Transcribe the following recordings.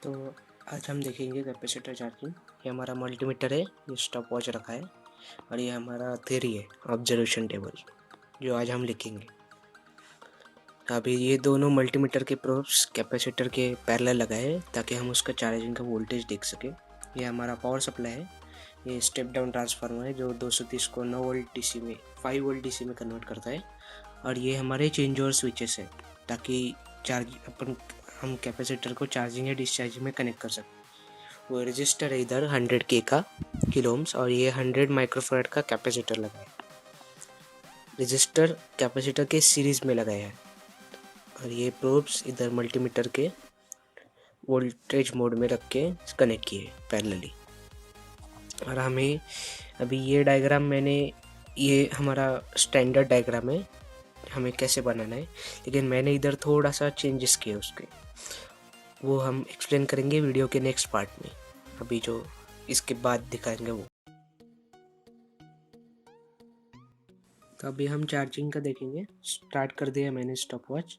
तो आज हम देखेंगे कैपेसिटर चार्जिंग। ये हमारा मल्टीमीटर है, ये स्टॉप वॉच रखा है और ये हमारा थ्योरी है, ऑब्जर्वेशन टेबल, जो आज हम लिखेंगे। अभी ये दोनों मल्टीमीटर के प्रोब्स कैपेसिटर के पैरेलल लगाए हैं ताकि हम उसका चार्जिंग का वोल्टेज देख सके। ये हमारा पावर सप्लाई है, ये स्टेप डाउन ट्रांसफार्मर है जो 230 को 9 वोल्ट डीसी में 5 वोल्ट डीसी में कन्वर्ट करता है। और ये हमारे चेंज ओवर स्विचेस है ताकि हम कैपेसिटर को चार्जिंग या डिस्चार्जिंग में कनेक्ट कर सकें। वो रजिस्टर है इधर 100 के का किलो ओम्स और ये 100 माइक्रोफैराड का कैपेसिटर लगा है। रजिस्टर कैपेसिटर के सीरीज में लगाया है और ये प्रोब्स इधर मल्टीमीटर के वोल्टेज मोड में रख के कनेक्ट किए पैरेलली। और हमें अभी ये डायग्राम ये हमारा स्टैंडर्ड डायग्राम है, हमें कैसे बनाना है, लेकिन मैंने इधर थोड़ा सा चेंजेस किए उसके, वो हम एक्सप्लेन करेंगे वीडियो के नेक्स्ट पार्ट में। अभी जो इसके बाद दिखाएंगे वो। तो अभी हम चार्जिंग का देखेंगे। स्टार्ट कर दिया मैंने स्टॉप वॉच।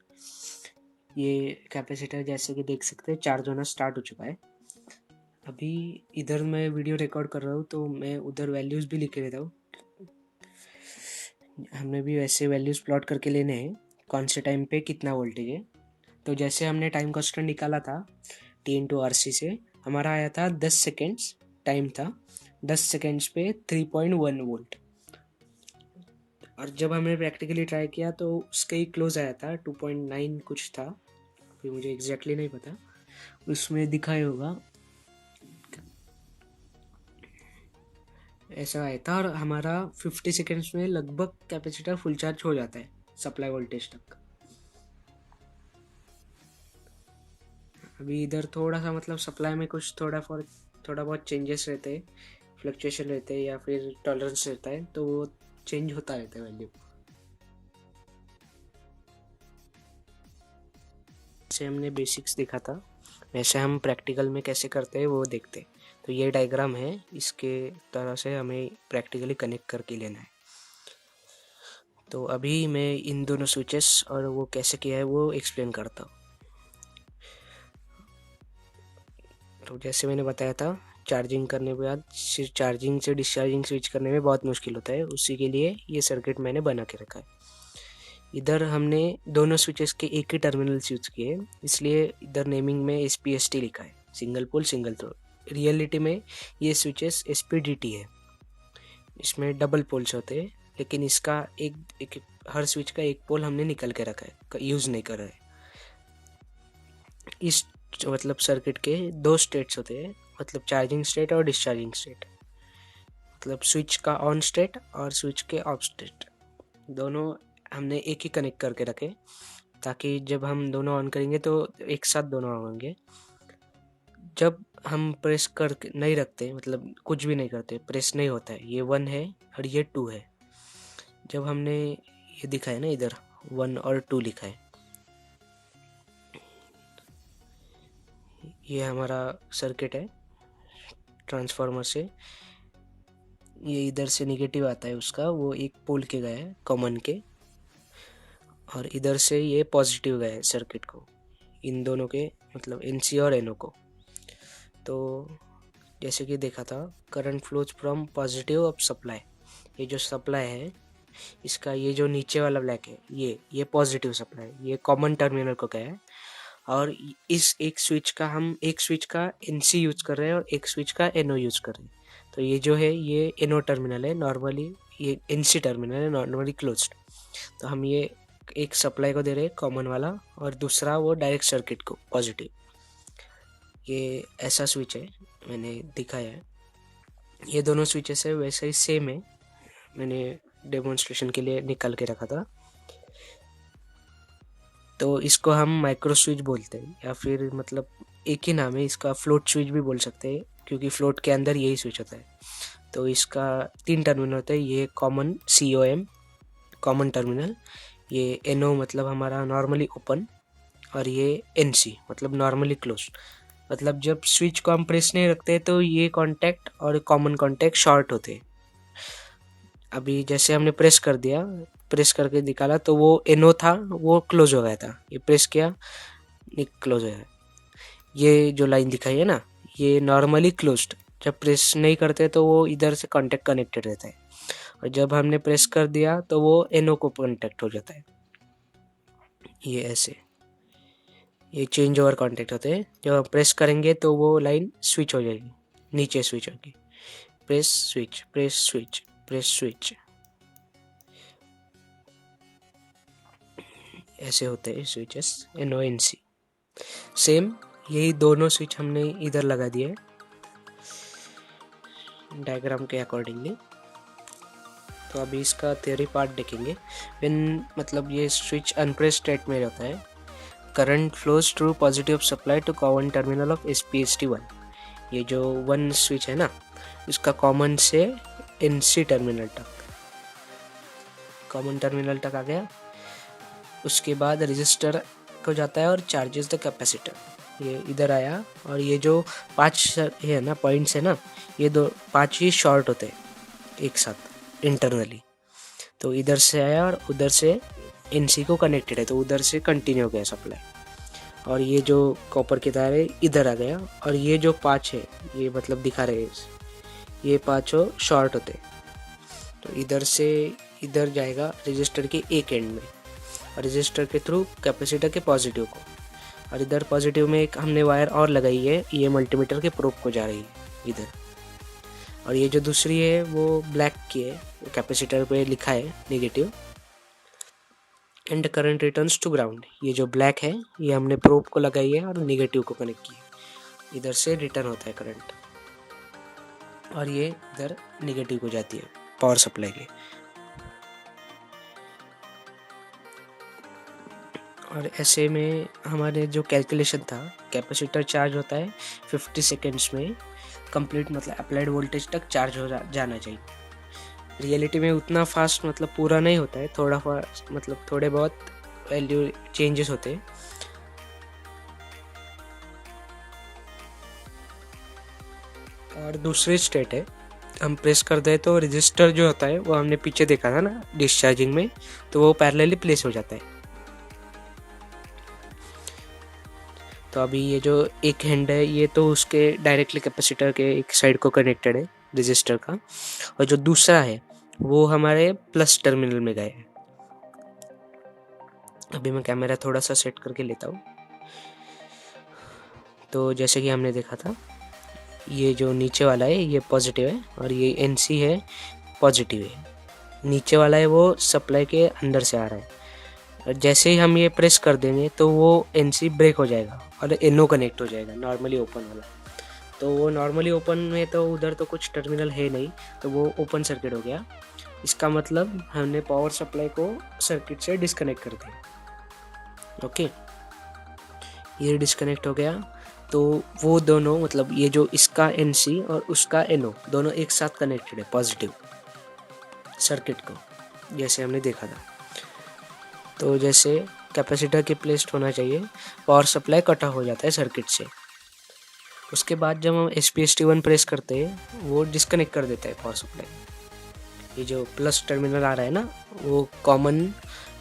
ये कैपेसिटर जैसे कि देख सकते हैं चार्ज होना स्टार्ट हो चुका है। अभी इधर मैं वीडियो रिकॉर्ड कर रहा हूँ तो मैं उधर वैल्यूज़ भी लिख लेता हूँ। हमने भी वैसे वैल्यूज़ प्लॉट करके लेने हैं, कौन से टाइम पे कितना वोल्टेज है। तो जैसे हमने टाइम कांस्टेंट निकाला था T/RC से, हमारा आया था 10 सेकेंड्स टाइम था, 10 सेकेंड्स पे 3.1 वोल्ट। और जब हमने प्रैक्टिकली ट्राई किया तो उसके ही क्लोज आया था, 2.9 कुछ था, अभी मुझे एग्जैक्टली नहीं पता, उसमें दिखाया होगा ऐसा आया था। और हमारा 50 सेकेंड्स में लगभग कैपेसिटर फुल चार्ज हो जाता है सप्लाई वोल्टेज तक। अभी इधर थोड़ा सा मतलब सप्लाई में कुछ थोड़ा बहुत चेंजेस रहते हैं, फ्लक्चुएशन रहते हैं या फिर टॉलरेंस रहता है, तो वो चेंज होता रहता है वैल्यू। जैसे हमने बेसिक्स देखा था वैसे हम प्रैक्टिकल में कैसे करते हैं वो देखते हैं। तो ये डायग्राम है, इसके तरह से हमें प्रैक्टिकली कनेक्ट करके लेना है। तो अभी मैं इन दोनों स्विचेस और वो कैसे किया है वो एक्सप्लेन करता हूँ। तो जैसे मैंने बताया था, चार्जिंग करने के बाद सिर्फ चार्जिंग से डिस्चार्जिंग स्विच करने में बहुत मुश्किल होता है, उसी के लिए ये सर्किट मैंने बना के रखा है। इधर हमने दोनों स्विचेस के एक ही टर्मिनल यूज किए, इसलिए इधर नेमिंग में SPST लिखा है, single pole single throw. Reality में ये स्विचेस SPDT है, इसमें डबल पोल्स होते हैं, लेकिन इसका एक हर स्विच का एक पोल हमने निकल के रखा है, यूज़ नहीं कर रहा है। इस मतलब सर्किट के दो स्टेट्स होते हैं, मतलब चार्जिंग स्टेट और डिस्चार्जिंग स्टेट, मतलब स्विच का ऑन स्टेट और स्विच के ऑफ स्टेट, दोनों हमने एक ही कनेक्ट करके रखे ताकि जब हम दोनों ऑन करेंगे तो एक साथ दोनों ऑन होंगे। जब हम प्रेस कर नहीं रखते, मतलब कुछ भी नहीं करते, प्रेस नहीं होता है, ये 1 है और ये 2 है। जब हमने ये दिखा है ना, इधर 1 और 2 लिखा है, ये हमारा सर्किट है ट्रांसफार्मर से। ये इधर से निगेटिव आता है उसका, वो एक पोल के गया है कॉमन के, और इधर से ये पॉजिटिव गया है सर्किट को, इन दोनों के मतलब NC और NO को। तो जैसे कि देखा था, current flows from positive of supply, ये जो सप्लाई है इसका ये जो नीचे वाला ब्लैक है ये पॉजिटिव सप्लाई, ये कॉमन टर्मिनल को गया है। और इस एक स्विच का NC यूज कर रहे हैं और एक स्विच का NO यूज कर रहे हैं। तो ये जो है ये NO टर्मिनल है, नॉर्मली ये NC टर्मिनल है, नॉर्मली क्लोज्ड। तो हम ये एक सप्लाई को दे रहे हैं कॉमन वाला, और दूसरा वो डायरेक्ट सर्किट को पॉजिटिव। ये ऐसा स्विच है, मैंने दिखाया है। ये दोनों स्विचेस है वैसे ही सेम है, मैंने डेमोन्स्ट्रेशन के लिए निकाल के रखा था। तो इसको हम माइक्रो स्विच बोलते हैं, या फिर मतलब एक ही नाम है इसका, फ्लोट स्विच भी बोल सकते हैं, क्योंकि फ्लोट के अंदर यही स्विच होता है। तो इसका 3 टर्मिनल होता है, ये कॉमन COM कॉमन टर्मिनल, ये NO मतलब हमारा नॉर्मली ओपन, और ये NC मतलब नॉर्मली क्लोज। मतलब जब स्विच को हम प्रेस नहीं रखते तो ये कॉन्टैक्ट और कॉमन कॉन्टैक्ट शॉर्ट होते हैं। अभी जैसे हमने प्रेस कर दिया, प्रेस करके निकाला तो वो NO था, वो क्लोज हो गया था, ये प्रेस किया, ये क्लोज हो गया। ये जो लाइन दिखाई है ना, ये नॉर्मली क्लोज्ड, जब प्रेस नहीं करते तो वो इधर से कॉन्टेक्ट कनेक्टेड रहता है, और जब हमने प्रेस कर दिया तो वो एनओ को कॉन्टेक्ट हो जाता है। ये ऐसे, ये चेंज ओवर कॉन्टेक्ट होते हैं। जब हम प्रेस करेंगे तो वो लाइन स्विच हो जाएगी, नीचे स्विच होगी। Press switch, press switch, press switch, ऐसे होते हैं स्विचेस एनओ एनसी। सेम यही दोनों स्विच हमने इधर लगा दिए डायग्राम के अकॉर्डिंगली। तो अभी इसका थ्योरी पार्ट देखेंगे। व्हेन मतलब ये स्विच अनप्रेस स्टेट में रहता है, current flows through positive supply to common terminal of SPST1। ये जो 1 स्विच है ना, इसका कॉमन से NC टर्मिनल तक, कॉमन टर्मिनल तक आ गया। उसके बाद रजिस्टर को जाता है और चार्जेस द कैपेसिटर। ये इधर आया, और ये जो 5 है ना पॉइंट्स है ना, ये 5 ही शॉर्ट होते हैं एक साथ इंटरनली। तो इधर से आया और उधर से NC को कनेक्टेड है, तो उधर से कंटिन्यू हो गया सप्लाई। और ये जो कॉपर के तार है इधर आ गया, और ये जो 5 है, ये मतलब दिखा रहे हैं, ये 5 शॉर्ट होते। तो इधर से इधर जाएगा रजिस्टर के एक एंड में, और रजिस्टर के थ्रू कैपेसिटर के पॉजिटिव को, और इधर पॉजिटिव में एक हमने वायर और लगाई है, ये मल्टीमीटर के प्रोब को जा रही है इधर। और ये जो दूसरी है वो ब्लैक की है, कैपेसिटर पे लिखा है negative, and current returns to ground. ये जो ब्लैक है ये हमने प्रोब को लगाई है और नेगेटिव को कनेक्ट किया, इधर से रिटर्न होता है करंट, और ये इधर नेगेटिव को जाती है पावर सप्लाई के। और ऐसे में हमारे जो कैलकुलेशन था, कैपेसिटर चार्ज होता है 50 सेकेंड्स में कंप्लीट, मतलब अप्लाइड वोल्टेज तक चार्ज हो जाना चाहिए। रियलिटी में उतना फास्ट मतलब पूरा नहीं होता है, थोड़ा फास्ट मतलब थोड़े बहुत वैल्यू चेंजेस होते हैं। और दूसरी स्टेट है, हम प्रेस कर दे तो रजिस्टर जो होता है वो हमने पीछे देखा था ना डिस्चार्जिंग में, तो वो पैरेलली प्लेस हो जाता है। तो अभी ये जो एक हैंड है ये तो उसके डायरेक्टली कैपेसिटर के एक साइड को कनेक्टेड है रजिस्टर का, और जो दूसरा है वो हमारे प्लस टर्मिनल में गए है। अभी मैं कैमरा थोड़ा सा सेट करके लेता हूँ। तो जैसे कि हमने देखा था, ये जो नीचे वाला है ये पॉजिटिव है, और ये NC है पॉजिटिव है। नीचे वाला है वो सप्लाई के अंदर से आ रहा है, और जैसे ही हम ये प्रेस कर देंगे तो वो NC ब्रेक हो जाएगा और NO कनेक्ट हो जाएगा नॉर्मली ओपन वाला। तो वो नॉर्मली ओपन में तो उधर तो कुछ टर्मिनल है नहीं, तो वो ओपन सर्किट हो गया। इसका मतलब हमने पावर सप्लाई को सर्किट से डिस्कनेक्ट कर दिया। ओके, ये डिस्कनेक्ट हो गया। तो वो दोनों मतलब ये जो इसका NC और उसका NO दोनों एक साथ कनेक्टेड है पॉजिटिव सर्किट को, जैसे हमने देखा था। तो जैसे कैपेसिटर के प्लेस्ड होना चाहिए, पावर सप्लाई कटा हो जाता है सर्किट से। उसके बाद जब हम SPST1 प्रेस करते हैं वो डिस्कनेक्ट कर देता है पावर सप्लाई। ये जो प्लस टर्मिनल आ रहा है ना, वो कॉमन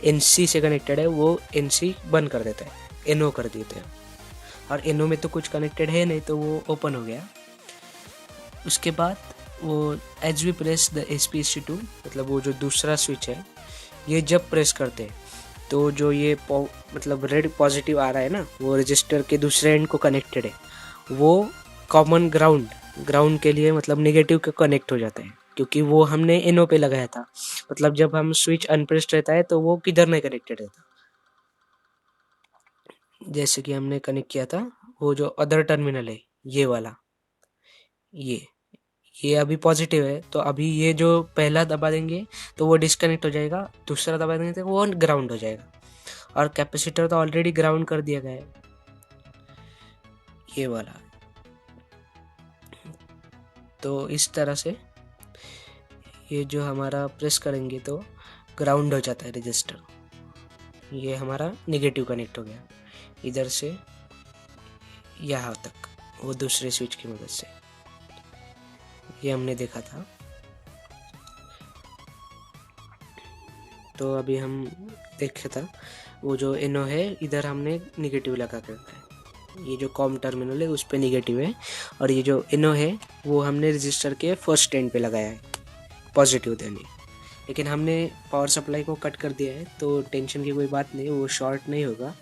NC से कनेक्टेड है, वो NC बंद कर देता है, NO कर देते हैं। और NO में तो कुछ कनेक्टेड है नहीं, तो वो ओपन हो गया। उसके बाद वो as we press the SPST2, मतलब वो जो दूसरा स्विच है, ये जब प्रेस करते हैं तो जो ये मतलब रेड पॉजिटिव आ रहा है ना, वो रजिस्टर के दूसरे एंड को कनेक्टेड है, वो कॉमन ग्राउंड के लिए मतलब नेगेटिव के कनेक्ट हो जाता है, क्योंकि वो हमने NO पे लगाया था। मतलब जब हम स्विच अनप्रेस्ड रहता है तो वो किधर नहीं कनेक्टेड रहता। जैसे कि हमने कनेक्ट किया था वो जो अदर टर्मिनल है ये वाला, ये अभी पॉजिटिव है, तो अभी ये जो पहला दबा देंगे तो वो डिस्कनेक्ट हो जाएगा, दूसरा दबा देंगे तो वो ग्राउंड हो जाएगा, और कैपेसिटर तो ऑलरेडी ग्राउंड कर दिया गया है ये वाला। तो इस तरह से ये जो हमारा प्रेस करेंगे तो ग्राउंड हो जाता है रजिस्टर। ये हमारा नेगेटिव कनेक्ट हो गया इधर से यहाँ तक, वो दूसरे स्विच की मदद से, ये हमने देखा था। तो अभी हम देखे था वो जो NO है इधर हमने नेगेटिव लगा के रखा है। ये जो कॉम टर्मिनल है उस पे नेगेटिव है, और ये जो इनो है वो हमने रजिस्टर के फर्स्ट स्टैंड पे लगाया है पॉजिटिव देने। लेकिन हमने पावर सप्लाई को कट कर दिया है तो टेंशन की कोई बात नहीं, वो शॉर्ट नहीं होगा,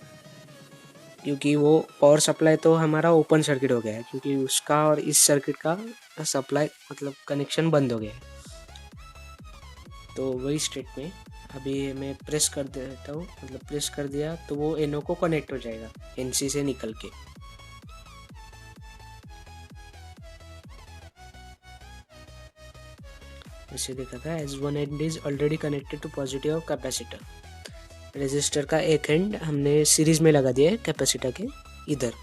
क्योंकि वो पावर सप्लाई तो हमारा ओपन सर्किट हो गया है, क्योंकि उसका और इस सर्किट का सप्लाई मतलब कनेक्शन बंद हो गया है। तो वही स्टेट में अभी मैं प्रेस कर देता हूँ, मतलब प्रेस कर दिया तो वो एनओ को कनेक्ट हो जाएगा एनसी से निकल के। ऐसे देखा था as one end is already connected to positive of capacitor. Resistor का एक एंड हमने सीरीज में लगा दिया है कैपेसिटर के इधर,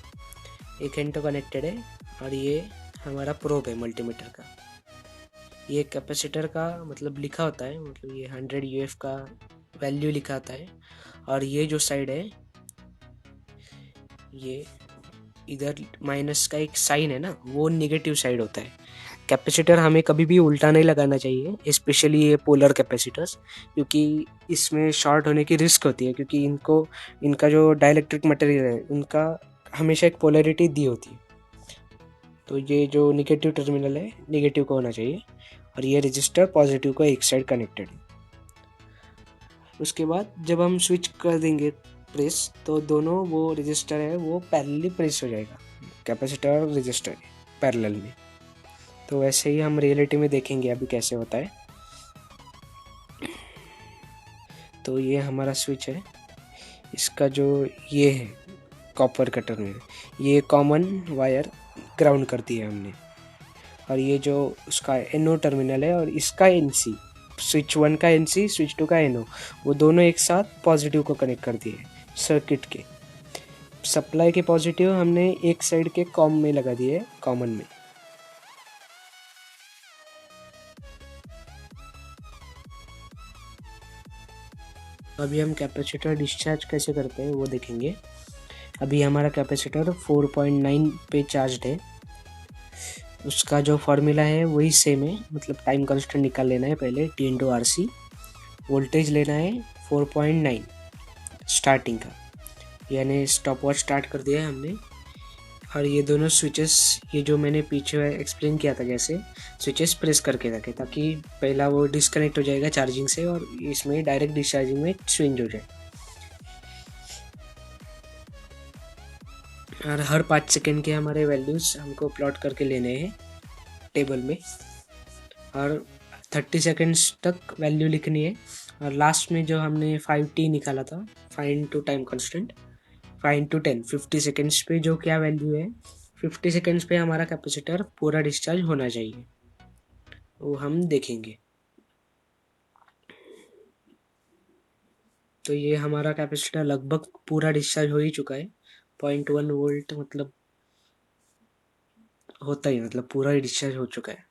एक एंड तो कनेक्टेड है, और ये हमारा प्रोब है मल्टीमीटर का। ये कैपेसिटर का मतलब लिखा होता है, मतलब ये 100 यूएफ का वैल्यू लिखा होता है, और ये जो साइड है ये इधर माइनस का एक साइन है ना, वो नेगेटिव साइड होता है। कैपेसिटर हमें कभी भी उल्टा नहीं लगाना चाहिए, स्पेशली ये पोलर कैपेसिटर्स, क्योंकि इसमें शॉर्ट होने की रिस्क होती है, क्योंकि इनका जो डाइलेक्ट्रिक मटेरियल है उनका हमेशा एक पोलैरिटी दी होती है। तो ये जो नेगेटिव टर्मिनल है नेगेटिव को होना चाहिए, और ये रजिस्टर पॉजिटिव को एक साइड कनेक्टेड है। उसके बाद जब हम स्विच कर देंगे प्रेस, तो दोनों वो रजिस्टर है वो पैरेलली प्रेस हो जाएगा, कैपेसिटर और रजिस्टर पैरेलल में। तो वैसे ही हम रियलिटी में देखेंगे अभी कैसे होता है। तो ये हमारा स्विच है, इसका जो ये है कॉपर कटर में ये कॉमन वायर ग्राउंड कर दिया हमने, और ये जो उसका एनओ टर्मिनल है और इसका एनसी, स्विच 1 का एनसी स्विच 2 का एनओ, वो दोनों एक साथ पॉजिटिव को कनेक्ट कर दिए सर्किट के। सप्लाई के पॉजिटिव हमने एक साइड के कॉम में लगा दिए कॉमन में। अभी हम कैपेसिटर डिस्चार्ज कैसे करते हैं वो देखेंगे। अभी हमारा कैपेसिटर 4.9 पे चार्ज है, उसका जो फॉर्मूला है वही सेम है, मतलब टाइम कांस्टेंट निकाल लेना है पहले T into R C, voltage लेना है 4.9 स्टार्टिंग का, यानी स्टॉप वॉच स्टार्ट कर दिया है हमने। और ये दोनों स्विचेस, ये जो मैंने पीछे एक्सप्लेन किया था जैसे स्विचेस प्रेस करके रखे, ताकि पहला वो डिस्कनेक्ट हो जाएगा चार्जिंग से और इसमें डायरेक्ट डिस्चार्जिंग में स्विंग हो जाए। और हर 5 सेकेंड के हमारे वैल्यूज़ हमको प्लॉट करके लेने हैं टेबल में, और 30 सेकेंड्स तक वैल्यू लिखनी है। और लास्ट में जो हमने 5t निकाला था, 5 tau time constant 5 tau 10, 50 seconds पे जो क्या वैल्यू है, 50 सेकेंड्स पे हमारा कैपेसिटर पूरा डिस्चार्ज होना चाहिए, वो हम देखेंगे। तो ये हमारा कैपेसिटर लगभग पूरा डिस्चार्ज हो ही चुका है, 0.1 वोल्ट मतलब होता ही, मतलब पूरा ही डिस्चार्ज हो चुका है।